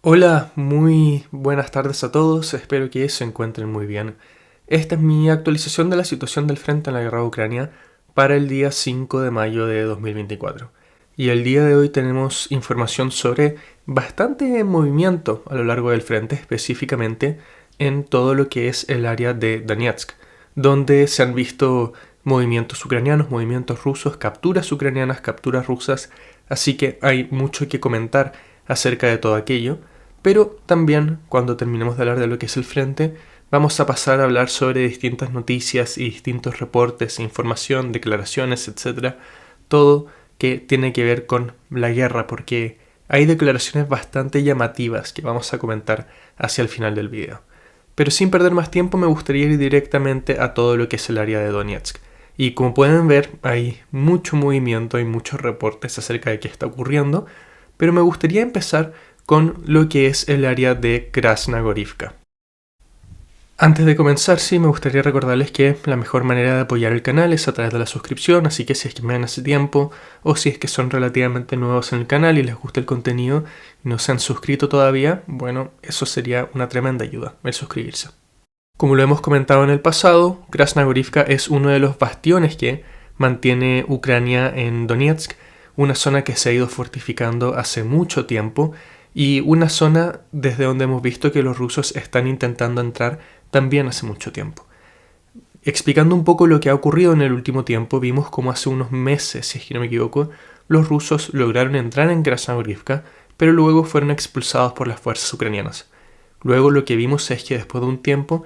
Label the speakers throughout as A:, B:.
A: Hola, muy buenas tardes a todos, espero que se encuentren muy bien. Esta es mi actualización de la situación del frente en la guerra de Ucrania para el día 5 de mayo de 2024. Y el día de hoy tenemos información sobre bastante movimiento a lo largo del frente, específicamente en todo lo que es el área de Donetsk, donde se han visto movimientos ucranianos, movimientos rusos, capturas ucranianas, capturas rusas, así que hay mucho que comentar acerca de todo aquello. Pero también, cuando terminemos de hablar de lo que es el frente, vamos a pasar a hablar sobre distintas noticias y distintos reportes, información, declaraciones, etc. Todo que tiene que ver con la guerra, porque hay declaraciones bastante llamativas que vamos a comentar hacia el final del video. Pero sin perder más tiempo me gustaría ir directamente a todo lo que es el área de Donetsk. Y como pueden ver, hay mucho movimiento, hay muchos reportes acerca de qué está ocurriendo, pero me gustaría empezar con lo que es el área de Krasnogorivka. Antes de comenzar, sí, me gustaría recordarles que la mejor manera de apoyar el canal es a través de la suscripción, así que si es que me ven hace tiempo o si es que son relativamente nuevos en el canal y les gusta el contenido y no se han suscrito todavía, bueno, eso sería una tremenda ayuda, el suscribirse. Como lo hemos comentado en el pasado, Krasnogorivka es uno de los bastiones que mantiene Ucrania en Donetsk, una zona que se ha ido fortificando hace mucho tiempo y una zona desde donde hemos visto que los rusos están intentando entrar también hace mucho tiempo. Explicando un poco lo que ha ocurrido en el último tiempo, vimos como hace unos meses, si es que no me equivoco, los rusos lograron entrar en Krasnogorivka, pero luego fueron expulsados por las fuerzas ucranianas. Luego lo que vimos es que después de un tiempo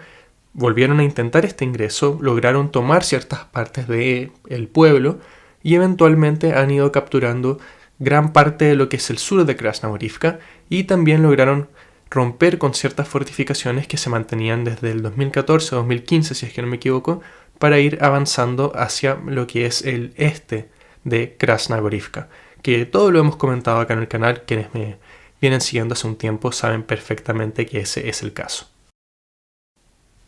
A: volvieron a intentar este ingreso, lograron tomar ciertas partes del pueblo y eventualmente han ido capturando gran parte de lo que es el sur de Krasnogorivka y también lograron romper con ciertas fortificaciones que se mantenían desde el 2014-2015, si es que no me equivoco, para ir avanzando hacia lo que es el este de Krasnogorivka, que todo lo hemos comentado acá en el canal. Quienes me vienen siguiendo hace un tiempo saben perfectamente que ese es el caso.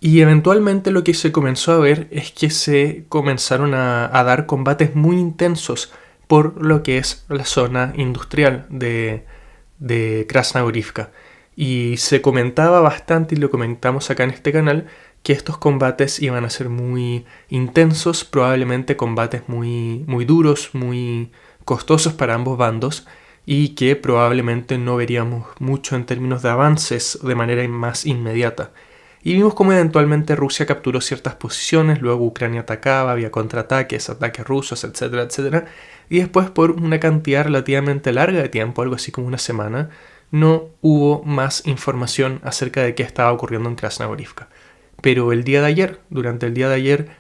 A: Y eventualmente lo que se comenzó a ver es que se comenzaron a dar combates muy intensos por lo que es la zona industrial de Krasnogorivka. Y se comentaba bastante, y lo comentamos acá en este canal, que estos combates iban a ser muy intensos, probablemente combates muy, muy duros, muy costosos para ambos bandos, y que probablemente no veríamos mucho en términos de avances de manera más inmediata. Y vimos cómo eventualmente Rusia capturó ciertas posiciones, luego Ucrania atacaba, había contraataques, ataques rusos, etcétera, etcétera. Y después, por una cantidad relativamente larga de tiempo, algo así como una semana, no hubo más información acerca de qué estaba ocurriendo en Krasnogorivka. Pero el día de ayer, durante el día de ayer,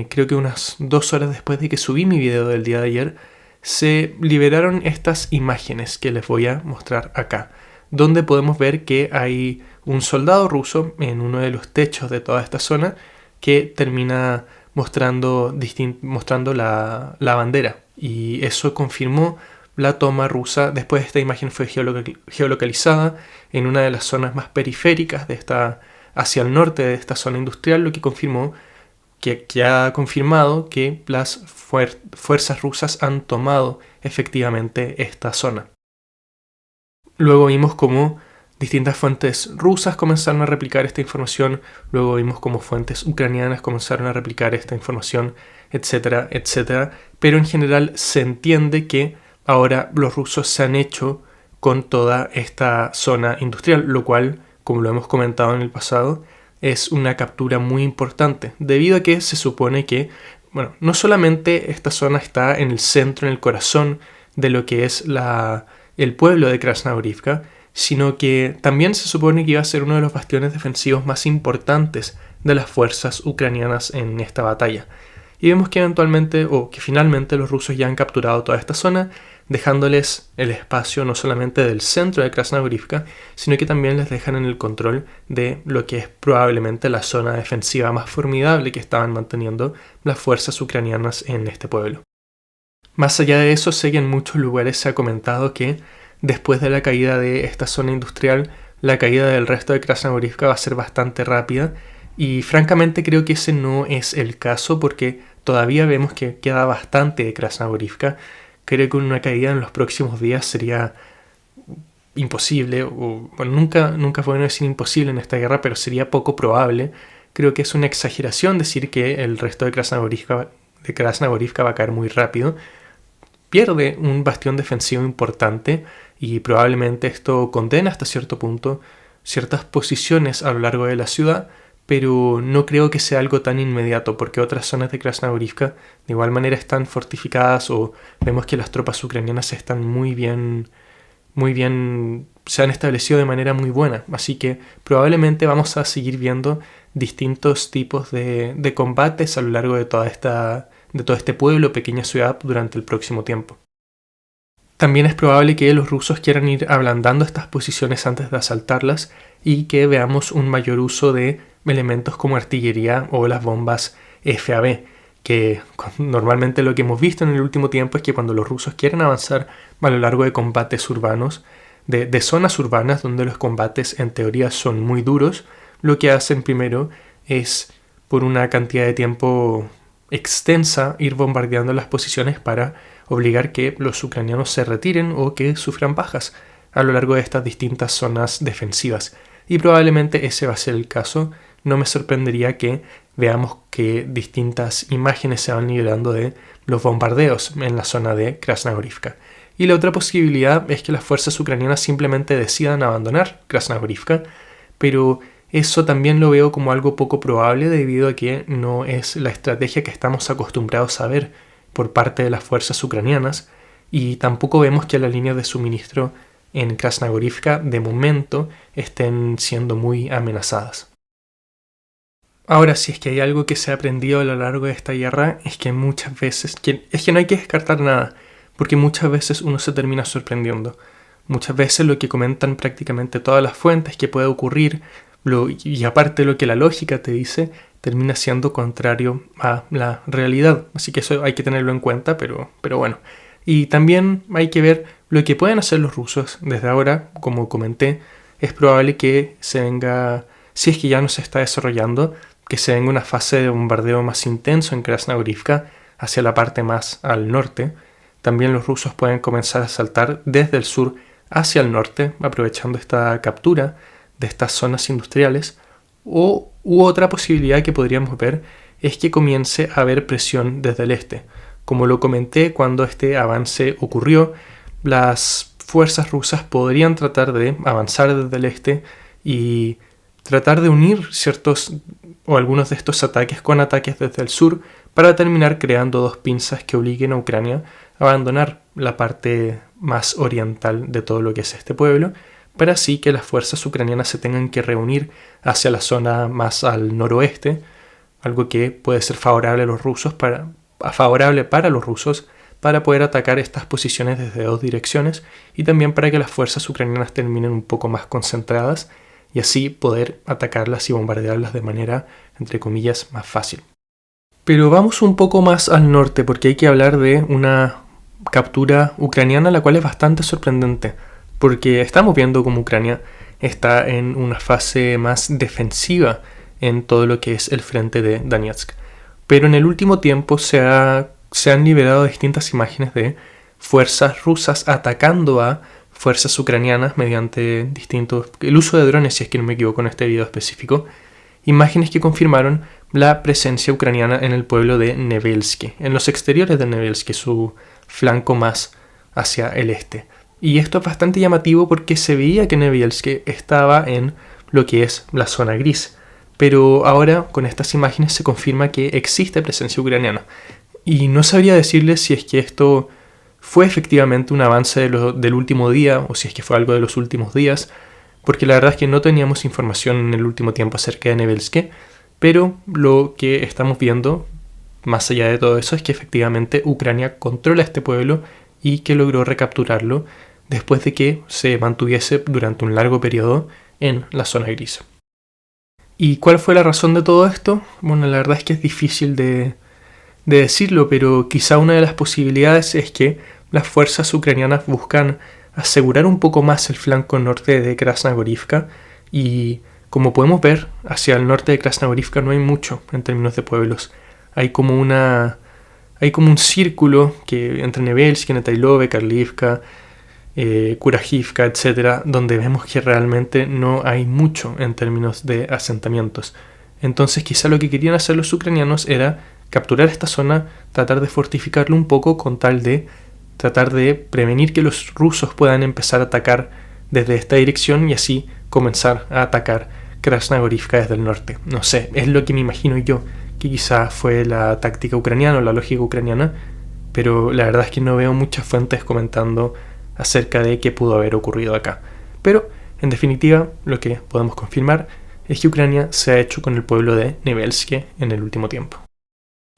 A: creo que unas 2 horas después de que subí mi video del día de ayer, se liberaron estas imágenes que les voy a mostrar acá, donde podemos ver que hay un soldado ruso en uno de los techos de toda esta zona que termina mostrando la bandera, y eso confirmó la toma rusa. Después esta imagen fue geolocalizada en una de las zonas más periféricas hacia el norte de esta zona industrial, lo que confirmó que ha confirmado que las fuerzas rusas han tomado efectivamente esta zona. Luego vimos cómo distintas fuentes rusas comenzaron a replicar esta información, luego vimos cómo fuentes ucranianas comenzaron a replicar esta información, etcétera, etcétera. Pero en general se entiende que ahora los rusos se han hecho con toda esta zona industrial, lo cual, como lo hemos comentado en el pasado, es una captura muy importante, debido a que se supone que, bueno, no solamente esta zona está en el centro, en el corazón de lo que es el pueblo de Krasnogorivka, sino que también se supone que iba a ser uno de los bastiones defensivos más importantes de las fuerzas ucranianas en esta batalla. Y vemos que eventualmente, o que finalmente, los rusos ya han capturado toda esta zona, dejándoles el espacio no solamente del centro de Krasnogorivka, sino que también les dejan en el control de lo que es probablemente la zona defensiva más formidable que estaban manteniendo las fuerzas ucranianas en este pueblo. Más allá de eso, sé que en muchos lugares se ha comentado que después de la caída de esta zona industrial, la caída del resto de Krasnogorivka va a ser bastante rápida, y francamente creo que ese no es el caso, porque todavía vemos que queda bastante de Krasnogorivka. Creo que una caída en los próximos días sería imposible, o bueno, nunca fue bueno decir imposible en esta guerra, pero sería poco probable. Creo que es una exageración decir que el resto de Krasnogorivka va a caer muy rápido. Pierde un bastión defensivo importante y probablemente esto condena hasta cierto punto ciertas posiciones a lo largo de la ciudad, pero no creo que sea algo tan inmediato porque otras zonas de Krasnogorivka de igual manera están fortificadas o vemos que las tropas ucranianas están muy bien, se han establecido de manera muy buena, así que probablemente vamos a seguir viendo distintos tipos de combates a lo largo de todo este pueblo, pequeña ciudad durante el próximo tiempo. También es probable que los rusos quieran ir ablandando estas posiciones antes de asaltarlas y que veamos un mayor uso de elementos como artillería o las bombas FAB, que normalmente lo que hemos visto en el último tiempo es que cuando los rusos quieren avanzar a lo largo de combates urbanos, de zonas urbanas donde los combates en teoría son muy duros, lo que hacen primero es, por una cantidad de tiempo extensa, ir bombardeando las posiciones para obligar que los ucranianos se retiren o que sufran bajas a lo largo de estas distintas zonas defensivas. Y probablemente ese va a ser el caso. No me sorprendería que veamos que distintas imágenes se van liberando de los bombardeos en la zona de Krasnogorivka. Y la otra posibilidad es que las fuerzas ucranianas simplemente decidan abandonar Krasnogorivka, pero eso también lo veo como algo poco probable debido a que no es la estrategia que estamos acostumbrados a ver por parte de las fuerzas ucranianas y tampoco vemos que las líneas de suministro en Krasnogorivka de momento estén siendo muy amenazadas. Ahora, si es que hay algo que se ha aprendido a lo largo de esta guerra es que muchas veces, es que no hay que descartar nada, porque muchas veces uno se termina sorprendiendo. Muchas veces lo que comentan prácticamente todas las fuentes que puede ocurrir, y aparte lo que la lógica te dice, termina siendo contrario a la realidad. Así que eso hay que tenerlo en cuenta, pero bueno. Y también hay que ver lo que pueden hacer los rusos desde ahora. Como comenté, es probable que se venga, si es que ya no se está desarrollando, que se venga una fase de bombardeo más intenso en Krasnogorivka hacia la parte más al norte. También los rusos pueden comenzar a saltar desde el sur hacia el norte, aprovechando esta captura de estas zonas industriales. U otra posibilidad que podríamos ver es que comience a haber presión desde el este. Como lo comenté cuando este avance ocurrió, las fuerzas rusas podrían tratar de avanzar desde el este y tratar de unir ciertos o algunos de estos ataques con ataques desde el sur para terminar creando dos pinzas que obliguen a Ucrania a abandonar la parte más oriental de todo lo que es este pueblo, para así que las fuerzas ucranianas se tengan que reunir hacia la zona más al noroeste, algo que puede ser favorable para los rusos para poder atacar estas posiciones desde dos direcciones y también para que las fuerzas ucranianas terminen un poco más concentradas y así poder atacarlas y bombardearlas de manera, entre comillas, más fácil. Pero vamos un poco más al norte porque hay que hablar de una captura ucraniana la cual es bastante sorprendente, porque estamos viendo como Ucrania está en una fase más defensiva en todo lo que es el frente de Donetsk. Pero en el último tiempo se han liberado distintas imágenes de fuerzas rusas atacando a fuerzas ucranianas mediante el uso de drones, si es que no me equivoco en este video específico, imágenes que confirmaron la presencia ucraniana en el pueblo de Nevelsky, en los exteriores de Nevelsky, su flanco más hacia el este. Y esto es bastante llamativo porque se veía que Nevelsky estaba en lo que es la zona gris, pero ahora con estas imágenes se confirma que existe presencia ucraniana. Y no sabría decirles si es que esto fue efectivamente un avance del último día o si es que fue algo de los últimos días, porque la verdad es que no teníamos información en el último tiempo acerca de Nevelsky, pero lo que estamos viendo, más allá de todo eso, es que efectivamente Ucrania controla este pueblo y que logró recapturarlo después de que se mantuviese durante un largo periodo en la zona gris. ¿Y cuál fue la razón de todo esto? Bueno, la verdad es que es difícil de decirlo, pero quizá una de las posibilidades es que las fuerzas ucranianas buscan asegurar un poco más el flanco norte de Krasnogorivka y, como podemos ver, hacia el norte de Krasnogorivka no hay mucho en términos de pueblos. Hay como un círculo que entre Nevelsky, Netailove, Karlivka, Kurahivka, etc., donde vemos que realmente no hay mucho en términos de asentamientos. Entonces quizá lo que querían hacer los ucranianos era capturar esta zona, tratar de fortificarlo un poco con tal de tratar de prevenir que los rusos puedan empezar a atacar desde esta dirección y así comenzar a atacar Krasnogorivka desde el norte. No sé, es lo que me imagino yo, que quizá fue la táctica ucraniana o la lógica ucraniana, pero la verdad es que no veo muchas fuentes comentando acerca de qué pudo haber ocurrido acá. Pero, en definitiva, lo que podemos confirmar es que Ucrania se ha hecho con el pueblo de Nevelsk en el último tiempo.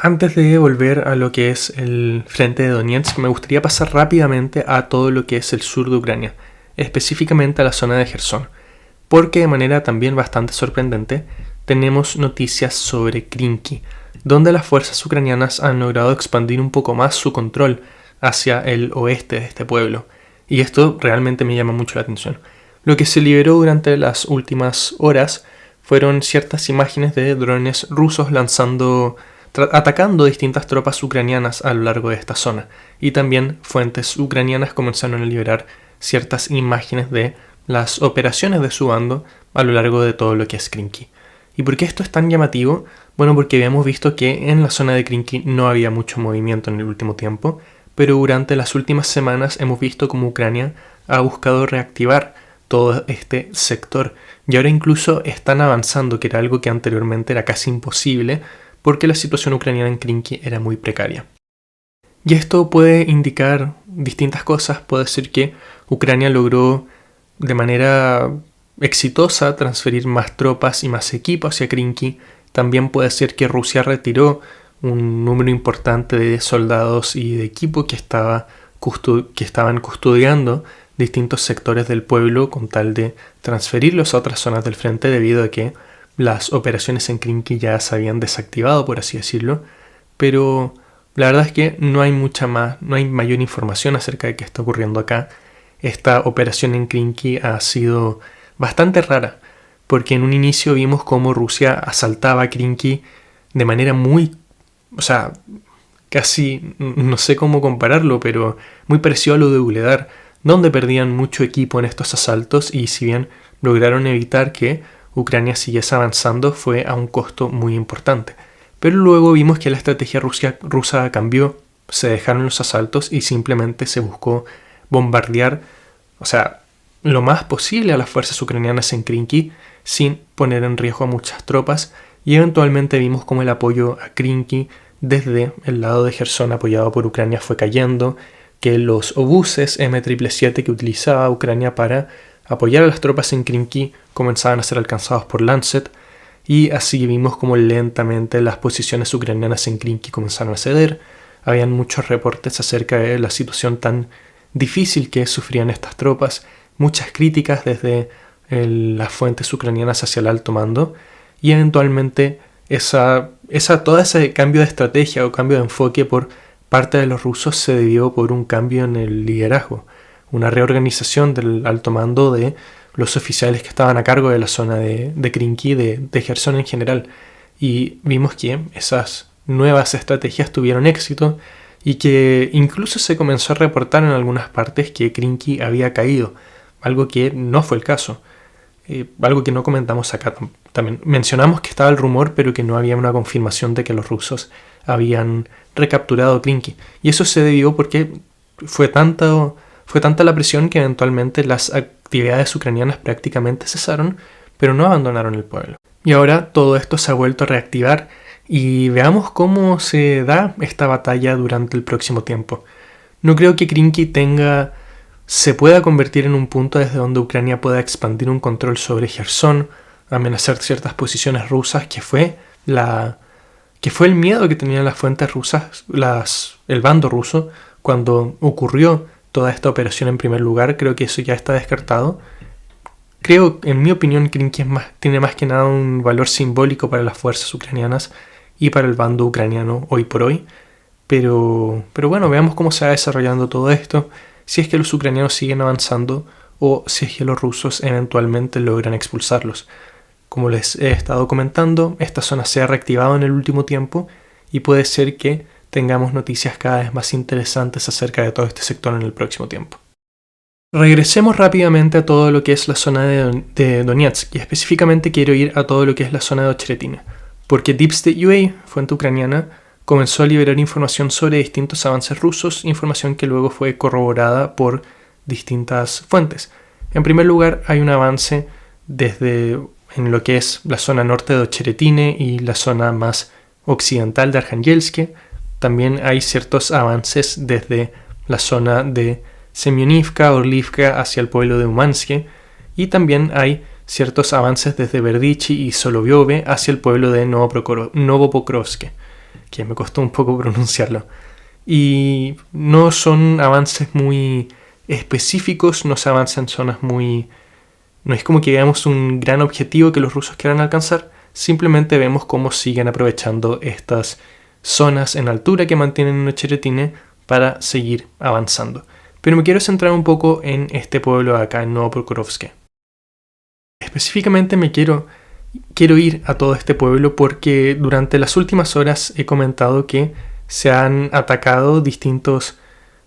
A: Antes de volver a lo que es el frente de Donetsk, me gustaría pasar rápidamente a todo lo que es el sur de Ucrania, específicamente a la zona de Jersón, porque de manera también bastante sorprendente tenemos noticias sobre Krinky, donde las fuerzas ucranianas han logrado expandir un poco más su control hacia el oeste de este pueblo, y esto realmente me llama mucho la atención. Lo que se liberó durante las últimas horas fueron ciertas imágenes de drones rusos atacando distintas tropas ucranianas a lo largo de esta zona, y también fuentes ucranianas comenzaron a liberar ciertas imágenes de las operaciones de su bando a lo largo de todo lo que es Krinky. ¿Y por qué esto es tan llamativo? Bueno, porque habíamos visto que en la zona de Krinky no había mucho movimiento en el último tiempo, pero durante las últimas semanas hemos visto cómo Ucrania ha buscado reactivar todo este sector, y ahora incluso están avanzando, que era algo que anteriormente era casi imposible, porque la situación ucraniana en Krinky era muy precaria. Y esto puede indicar distintas cosas. Puede ser que Ucrania logró de manera exitosa transferir más tropas y más equipo hacia Krinky. También puede ser que Rusia retiró un número importante de soldados y de equipo que estaban custodiando distintos sectores del pueblo con tal de transferirlos a otras zonas del frente, debido a que las operaciones en Krinky ya se habían desactivado, por así decirlo. Pero la verdad es que no hay mayor información acerca de qué está ocurriendo acá. Esta operación en Krinky ha sido bastante rara, porque en un inicio vimos cómo Rusia asaltaba Krinky de manera casi, no sé cómo compararlo, pero muy parecido a lo de Vuhledar, donde perdían mucho equipo en estos asaltos, y si bien lograron evitar que Ucrania siguiese avanzando, fue a un costo muy importante. Pero luego vimos que la estrategia rusa cambió, se dejaron los asaltos y simplemente se buscó bombardear, lo más posible a las fuerzas ucranianas en Krinky sin poner en riesgo a muchas tropas, y eventualmente vimos cómo el apoyo a Krinky desde el lado de Jersón apoyado por Ucrania fue cayendo, que los obuses M777 que utilizaba Ucrania para apoyar a las tropas en Krinky comenzaban a ser alcanzados por Lancet, y así vimos como lentamente las posiciones ucranianas en Krinky comenzaron a ceder. Habían muchos reportes acerca de la situación tan difícil que sufrían estas tropas, muchas críticas desde las fuentes ucranianas hacia el alto mando, y eventualmente todo ese cambio de estrategia o cambio de enfoque por parte de los rusos se debió por un cambio en el liderazgo, una reorganización del alto mando de los oficiales que estaban a cargo de la zona de Krinky, de Jersón en general, y vimos que esas nuevas estrategias tuvieron éxito y que incluso se comenzó a reportar en algunas partes que Krinky había caído, algo que no fue el caso, algo que no comentamos acá. También mencionamos que estaba el rumor, pero que no había una confirmación de que los rusos habían recapturado Krinky, y eso se debió porque fue tanta la presión que eventualmente las actividades ucranianas prácticamente cesaron, pero no abandonaron el pueblo. Y ahora todo esto se ha vuelto a reactivar, y veamos cómo se da esta batalla durante el próximo tiempo. No creo que Krinky se pueda convertir en un punto desde donde Ucrania pueda expandir un control sobre Jersón, amenazar ciertas posiciones rusas, que fue el miedo que tenían las fuentes rusas, el bando ruso, cuando ocurrió toda esta operación en primer lugar. Creo que eso ya está descartado. Creo, en mi opinión, Krinky tiene más que nada un valor simbólico para las fuerzas ucranianas y para el bando ucraniano hoy por hoy. Pero bueno, veamos cómo se va desarrollando todo esto, si es que los ucranianos siguen avanzando o si es que los rusos eventualmente logran expulsarlos. Como les he estado comentando, esta zona se ha reactivado en el último tiempo y puede ser que tengamos noticias cada vez más interesantes acerca de todo este sector en el próximo tiempo. Regresemos rápidamente a todo lo que es la zona de Donetsk, y específicamente quiero ir a todo lo que es la zona de Ocheretine, porque Deep State UA, fuente ucraniana, comenzó a liberar información sobre distintos avances rusos, información que luego fue corroborada por distintas fuentes. En primer lugar, hay un avance en lo que es la zona norte de Ocheretine y la zona más occidental de Arhangelsk. También hay ciertos avances desde la zona de Semyonivka, Orlivka hacia el pueblo de Umansk, y también hay ciertos avances desde Berdichi y Solovyove hacia el pueblo de Novopokrovsk, que me costó un poco pronunciarlo. Y no son avances muy específicos, no se avanza en zonas muy... No es como que veamos un gran objetivo que los rusos quieran alcanzar, simplemente vemos cómo siguen aprovechando estas zonas en altura que mantienen en Ocheretine para seguir avanzando. Pero me quiero centrar un poco en este pueblo de acá, en Novopokrovsk. Específicamente quiero ir a todo este pueblo porque durante las últimas horas he comentado que se han atacado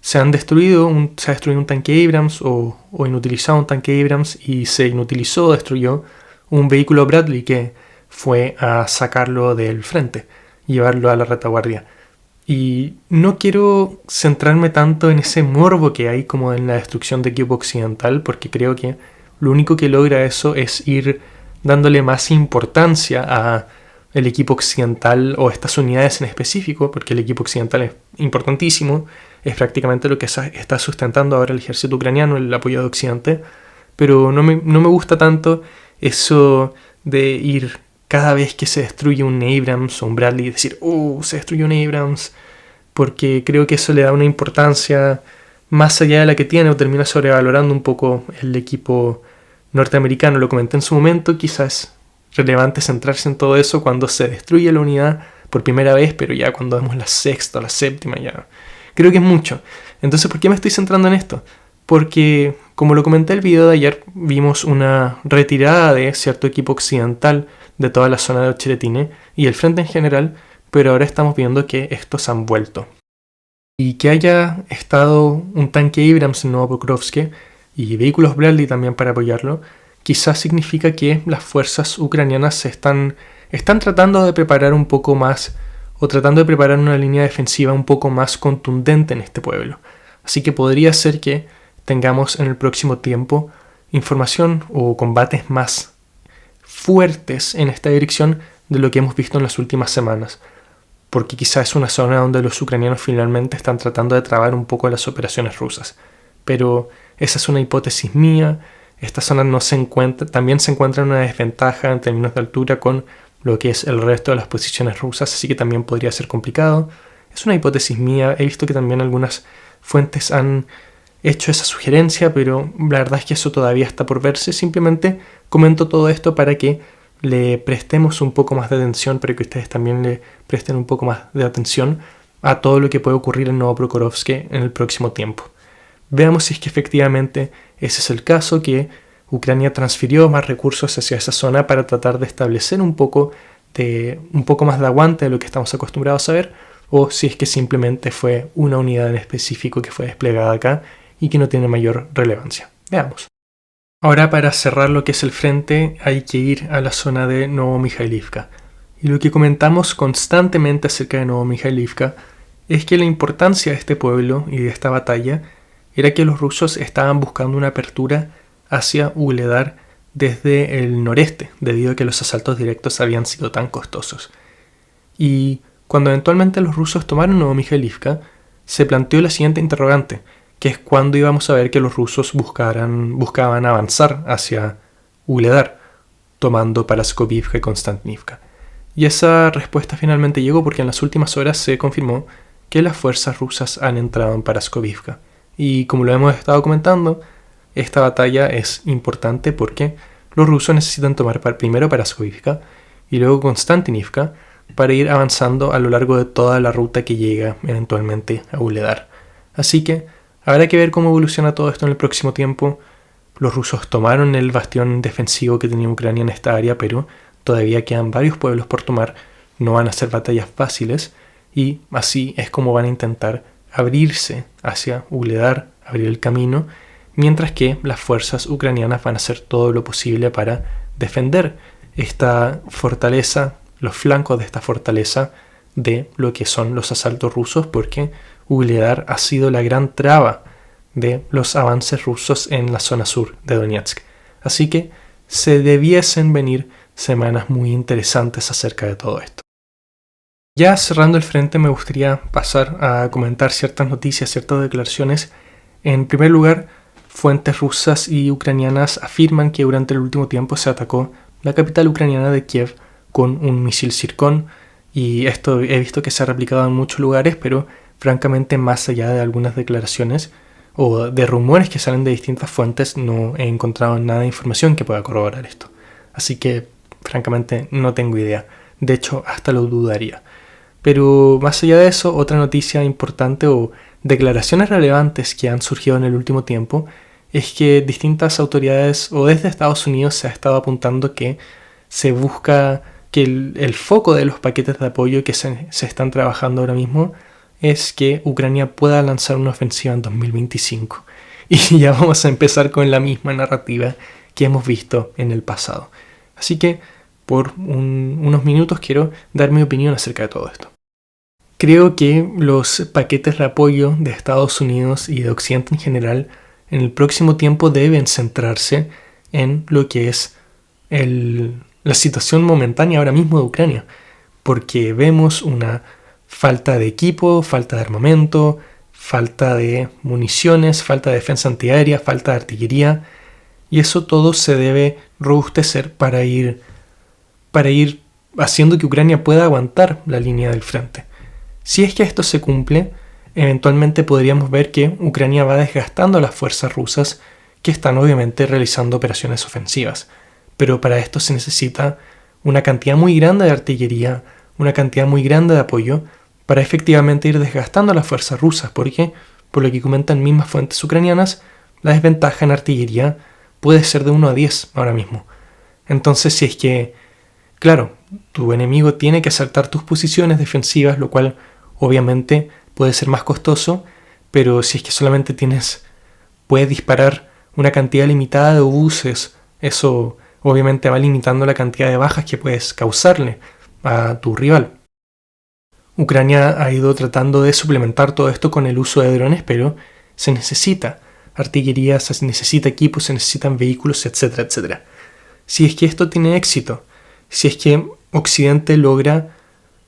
A: se ha destruido un tanque Abrams o inutilizado un tanque Abrams, y se destruyó un vehículo Bradley que fue a sacarlo del frente, llevarlo a la retaguardia. Y no quiero centrarme tanto en ese morbo que hay como en la destrucción de equipo occidental, porque creo que lo único que logra eso es ir dándole más importancia a el equipo occidental o estas unidades en específico, porque el equipo occidental es importantísimo, es prácticamente lo que está sustentando ahora el ejército ucraniano, el apoyo de Occidente, pero no me gusta tanto eso de ir cada vez que se destruye un Abrams o un Bradley, decir, se destruyó un Abrams, porque creo que eso le da una importancia más allá de la que tiene, o termina sobrevalorando un poco el equipo norteamericano. Lo comenté en su momento, quizás es relevante centrarse en todo eso cuando se destruye la unidad por primera vez, pero ya cuando vemos la sexta o la séptima, ya creo que es mucho. Entonces, ¿por qué me estoy centrando en esto? Porque, como lo comenté en el video de ayer, vimos una retirada de cierto equipo occidental de toda la zona de Ocheretine y el frente en general, pero ahora estamos viendo que estos han vuelto. Y que haya estado un tanque Abrams en Novopokrovsk y vehículos Bradley también para apoyarlo, quizás significa que las fuerzas ucranianas están tratando de preparar un poco más, o tratando de preparar una línea defensiva un poco más contundente en este pueblo. Así que podría ser que tengamos en el próximo tiempo información o combates más fuertes en esta dirección de lo que hemos visto en las últimas semanas, porque quizás es una zona donde los ucranianos finalmente están tratando de trabar un poco las operaciones rusas. Pero esa es una hipótesis mía. Esta zona también se encuentra en una desventaja en términos de altura con lo que es el resto de las posiciones rusas, así que también podría ser complicado. Es una hipótesis mía, he visto que también algunas fuentes han hecho esa sugerencia, pero la verdad es que eso todavía está por verse. Simplemente comento todo esto para que le prestemos un poco más de atención, para que ustedes también le presten un poco más de atención a todo lo que puede ocurrir en Novopokrovsk en el próximo tiempo. Veamos si es que efectivamente ese es el caso, que Ucrania transfirió más recursos hacia esa zona para tratar de establecer un poco más de aguante de lo que estamos acostumbrados a ver, o si es que simplemente fue una unidad en específico que fue desplegada acá y que no tiene mayor relevancia. Veamos. Ahora, para cerrar lo que es el frente, hay que ir a la zona de Novomikhailivka. Y lo que comentamos constantemente acerca de Novomikhailivka es que la importancia de este pueblo y de esta batalla era que los rusos estaban buscando una apertura hacia Ugledar desde el noreste, debido a que los asaltos directos habían sido tan costosos. Y cuando eventualmente los rusos tomaron Novomikhailivka, se planteó la siguiente interrogante, que es cuándo íbamos a ver que los rusos buscaban avanzar hacia Ugledar, tomando Paraskovivka y Konstantinivka. Y esa respuesta finalmente llegó porque en las últimas horas se confirmó que las fuerzas rusas han entrado en Paraskovivka. Y como lo hemos estado comentando, esta batalla es importante porque los rusos necesitan tomar primero Paraskovivka y luego Konstantinivka para ir avanzando a lo largo de toda la ruta que llega eventualmente a Ugledar. Así que habrá que ver cómo evoluciona todo esto en el próximo tiempo. Los rusos tomaron el bastión defensivo que tenía Ucrania en esta área, pero todavía quedan varios pueblos por tomar, no van a ser batallas fáciles, y así es como van a intentar abrirse hacia Ugledar, abrir el camino, mientras que las fuerzas ucranianas van a hacer todo lo posible para defender esta fortaleza, los flancos de esta fortaleza de lo que son los asaltos rusos, porque Ugledar ha sido la gran traba de los avances rusos en la zona sur de Donetsk. Así que se debiesen venir semanas muy interesantes acerca de todo esto. Ya cerrando el frente, me gustaría pasar a comentar ciertas noticias, ciertas declaraciones. En primer lugar, fuentes rusas y ucranianas afirman que durante el último tiempo se atacó la capital ucraniana de Kiev con un misil Zircon, y esto he visto que se ha replicado en muchos lugares, pero francamente, más allá de algunas declaraciones o de rumores que salen de distintas fuentes, no he encontrado nada de información que pueda corroborar esto. Así que, francamente, no tengo idea. De hecho, hasta lo dudaría. Pero más allá de eso, otra noticia importante o declaraciones relevantes que han surgido en el último tiempo es que distintas autoridades o desde Estados Unidos se ha estado apuntando que se busca que el foco de los paquetes de apoyo que se están trabajando ahora mismo es que Ucrania pueda lanzar una ofensiva en 2025. Y ya vamos a empezar con la misma narrativa que hemos visto en el pasado. Así que por unos minutos quiero dar mi opinión acerca de todo esto. Creo que los paquetes de apoyo de Estados Unidos y de Occidente en general en el próximo tiempo deben centrarse en lo que es la situación momentánea ahora mismo de Ucrania, porque vemos una falta de equipo, falta de armamento, falta de municiones, falta de defensa antiaérea, falta de artillería, y eso todo se debe robustecer para ir haciendo que Ucrania pueda aguantar la línea del frente. Si es que esto se cumple, eventualmente podríamos ver que Ucrania va desgastando a las fuerzas rusas que están obviamente realizando operaciones ofensivas. Pero para esto se necesita una cantidad muy grande de artillería, una cantidad muy grande de apoyo para efectivamente ir desgastando a las fuerzas rusas, porque, por lo que comentan mismas fuentes ucranianas, la desventaja en artillería puede ser de 1 a 10 ahora mismo. Entonces, si es que, claro, tu enemigo tiene que asaltar tus posiciones defensivas, lo cual obviamente puede ser más costoso, pero si es que solamente puedes disparar una cantidad limitada de obuses, eso obviamente va limitando la cantidad de bajas que puedes causarle a tu rival. Ucrania ha ido tratando de suplementar todo esto con el uso de drones, pero se necesita artillería, se necesita equipos, se necesitan vehículos, etcétera, etcétera. Si es que esto tiene éxito, si es que Occidente logra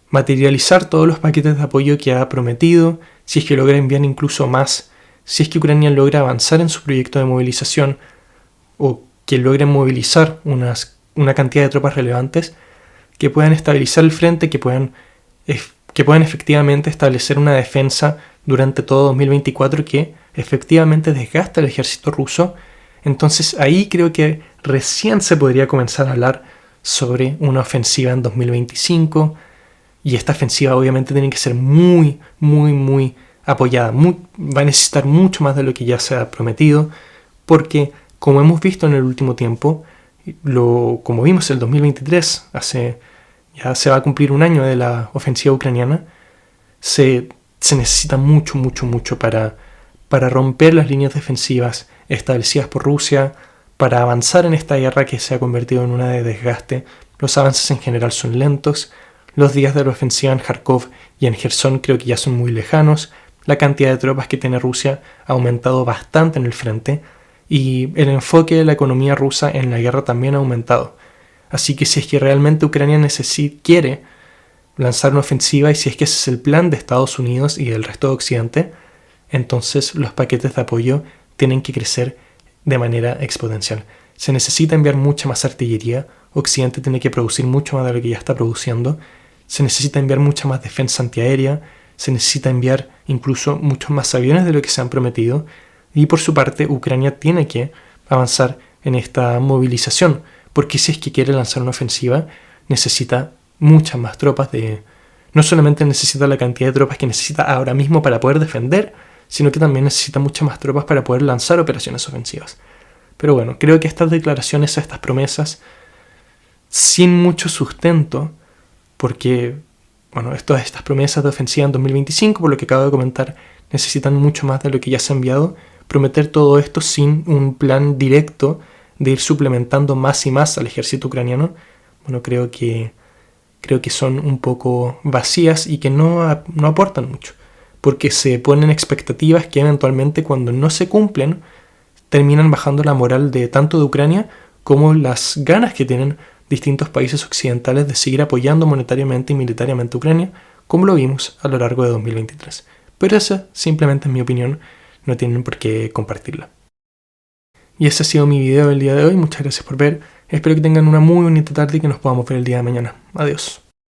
A: materializar todos los paquetes de apoyo que ha prometido, si es que logra enviar incluso más, si es que Ucrania logra avanzar en su proyecto de movilización o que logren movilizar una cantidad de tropas relevantes que puedan estabilizar el frente, que puedan efectivamente establecer una defensa durante todo 2024 que efectivamente desgasta el ejército ruso, entonces ahí creo que recién se podría comenzar a hablar sobre una ofensiva en 2025, y esta ofensiva obviamente tiene que ser muy, muy, muy apoyada, va a necesitar mucho más de lo que ya se ha prometido, porque como hemos visto en el último tiempo, como vimos el 2023, ya se va a cumplir un año de la ofensiva ucraniana, se necesita mucho, mucho, mucho para romper las líneas defensivas establecidas por Rusia, para avanzar en esta guerra que se ha convertido en una de desgaste. Los avances en general son lentos, los días de la ofensiva en Kharkov y en Gerson creo que ya son muy lejanos, la cantidad de tropas que tiene Rusia ha aumentado bastante en el frente, y el enfoque de la economía rusa en la guerra también ha aumentado. Así que si es que realmente Ucrania quiere lanzar una ofensiva, y si es que ese es el plan de Estados Unidos y del resto de Occidente, entonces los paquetes de apoyo tienen que crecer de manera exponencial. Se necesita enviar mucha más artillería, Occidente tiene que producir mucho más de lo que ya está produciendo, se necesita enviar mucha más defensa antiaérea, se necesita enviar incluso muchos más aviones de lo que se han prometido, y por su parte Ucrania tiene que avanzar en esta movilización, porque si es que quiere lanzar una ofensiva necesita muchas más tropas, no solamente necesita la cantidad de tropas que necesita ahora mismo para poder defender, sino que también necesita muchas más tropas para poder lanzar operaciones ofensivas. Pero bueno, creo que estas declaraciones, estas promesas, sin mucho sustento, porque todas estas promesas de ofensiva en 2025, por lo que acabo de comentar, necesitan mucho más de lo que ya se ha enviado, prometer todo esto sin un plan directo de ir suplementando más y más al ejército ucraniano, bueno, creo que son un poco vacías y que no aportan mucho, porque se ponen expectativas que eventualmente, cuando no se cumplen, terminan bajando la moral de tanto de Ucrania como las ganas que tienen distintos países occidentales de seguir apoyando monetariamente y militariamente a Ucrania, como lo vimos a lo largo de 2023. Pero esa simplemente es mi opinión, no tienen por qué compartirla. Y ese ha sido mi video del día de hoy, muchas gracias por ver, espero que tengan una muy bonita tarde y que nos podamos ver el día de mañana. Adiós.